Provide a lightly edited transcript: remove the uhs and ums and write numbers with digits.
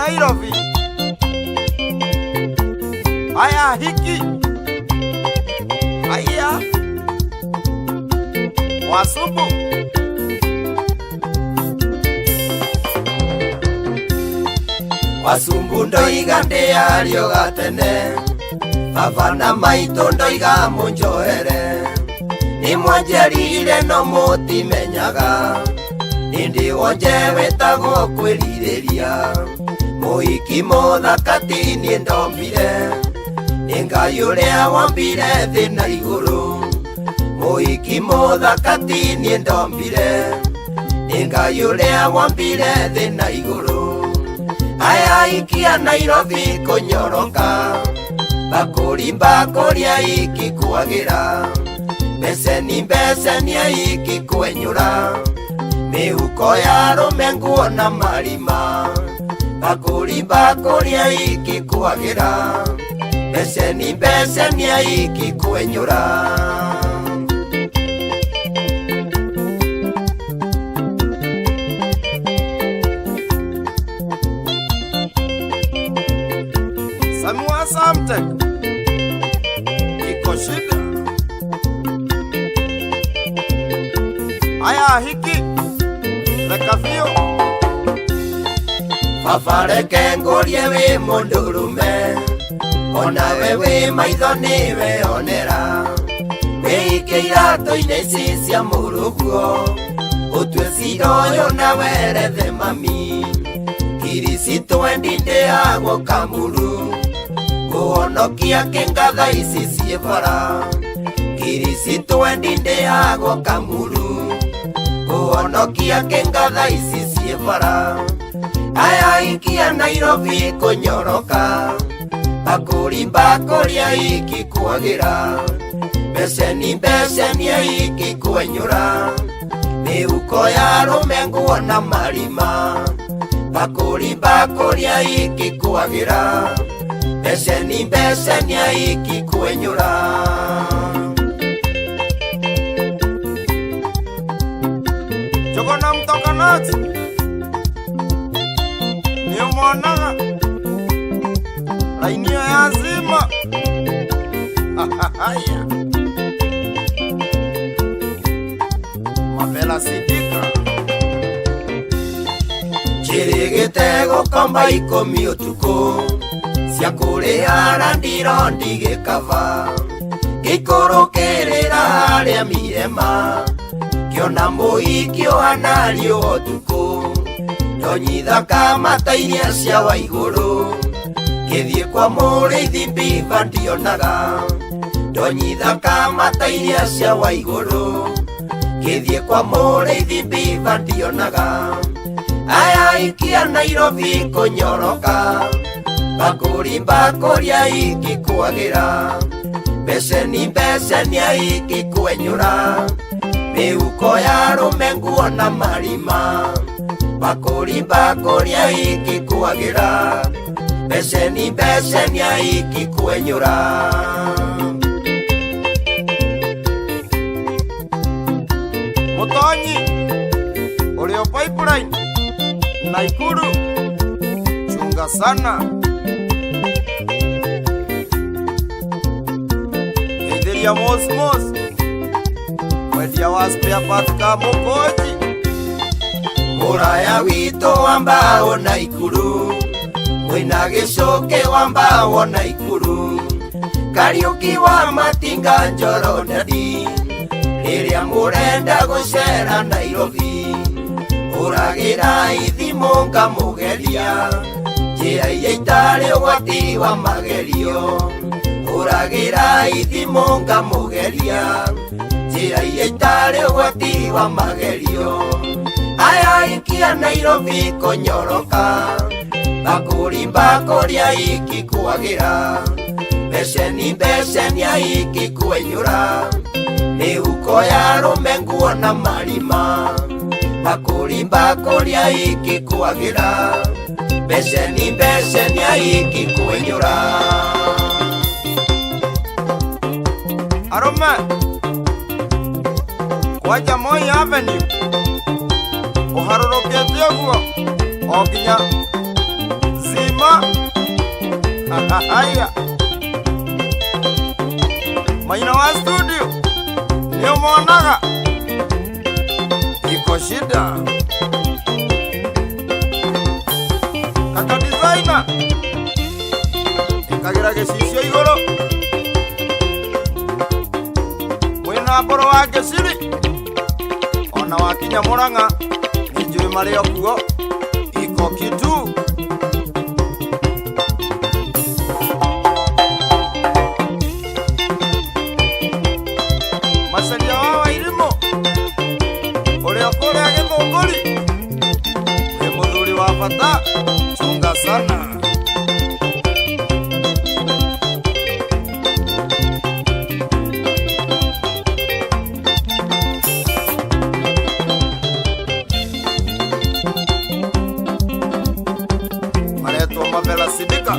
Nairobi. Aya hiki. Aya Wasubu. Wasumbu ndoiga ndiario gatene, baba na maitũ ndoiga mũnjohere. Nimwanjerire no mũtimenyaga, nĩndĩ wonje wetagwo kwĩrirĩria. Mũhiki mũthaka ti niĩ ndombire, nĩ Ngai ũrĩa wombire thĩ na igũrũ. Mũhiki mũthaka ti niĩ ndombire, nĩ Ngai ũrĩa wombire thĩ na igũrũ. Aya aiki a Nairobi kũnyoroka, bakũria aiki kwagĩra. Mbeceni aiki kwenyũra, mĩhuko ya arũme nguo na marima. Bakũria aiki kwagĩra, mbeceni aiki kwenyũra. Samua Samtek iko shida. Aya hiki lekafio. Baba reke ngũrie wĩ mũndũrũme, onawe wĩ maitho nĩwe onera. Wĩike iratũ-inĩ ici cia mũrũguo, ũtue cira ũyũ na werethe mami. Kiricitũ endi ndĩagwo kamuru, kũhonokia kĩngatha ici ciĩ bara. Kiricitũ endi ndĩagwo kamuru, kũhonokia kĩngatha ici ciĩ bara. Aya aiki a Nairobi kũnyoroka, bakũria aiki kwagĩra. Mbeceni aiki kwenyũra, mĩhuko ya arũme nguo na marima. Bakũria aiki kwagĩra, mbeceni aiki kwenyũra. Jogona mtokanati niyo mwonaga lainio ya zima. Haya Mabela Sidika Chirigite gũkomba ikũmi ũtukũ, cia kũrĩara ndiro ndigĩkaba. Gĩkũrũkĩrĩra harĩa mirema, kĩona mũhiki ũhana riũa ũtukũ. Ndonyithaka mata iria cia wa igũrũ, gĩthiĩ kwa mũrĩithi mbiba ndionaga. Ndonyithaka mata iria cia wa igũrũ, gĩthiĩ kwa mũrĩithi mbiba ndionaga. Aya aiki a Nairobi kũnyoroka, bakũria aiki kwagĩra. Mbeceni aiki kwenyũra, mĩhuko ya arũme nguo na marima. Bakũria aiki kwagĩra, mbeceni aiki kwenyũra. Mutonyi ulio pipeline Naikuru, chunga sana. Eideria mosmos wedia waspea patka Mokoji. Mũraya witũ wa mbao Naikuru, mwĩna gĩcoke wa mbao Naikuru. Kariũki wa matinga Njorondi, rĩrĩa mũrenda gũcera Nairobi. Ũragĩra ithimo ngamũgeria, njĩra iria itarĩ ũgwati wa magerio. Ũragĩra ithimo ngamũgeria, njĩra iria itarĩ ũgwati wa magerio. Aya aiki a Nairobi kũnyoroka, bakũria aiki kwagĩra. Mbeceni aiki kwenyũra, mĩhuko ya arũme nguo na marima. Bakũria aiki kwagĩra, mbeceni aiki kwenyũra. Arũme kwaja Moi Avenue, ũharũrũkĩte ũguo o nginya ng'ima. Haya, Maina wa studio nio monaga iko shida. Kaka designer ikagira gicicio iguru, mwina mboro wa Giciri ona wakinya Murang'a nijui mario kuo iko kitu. Macaria wa Wairimu uria kuria Githunguri ni muthuri wa bata, chunga sana. Maretwo Mavela Sidika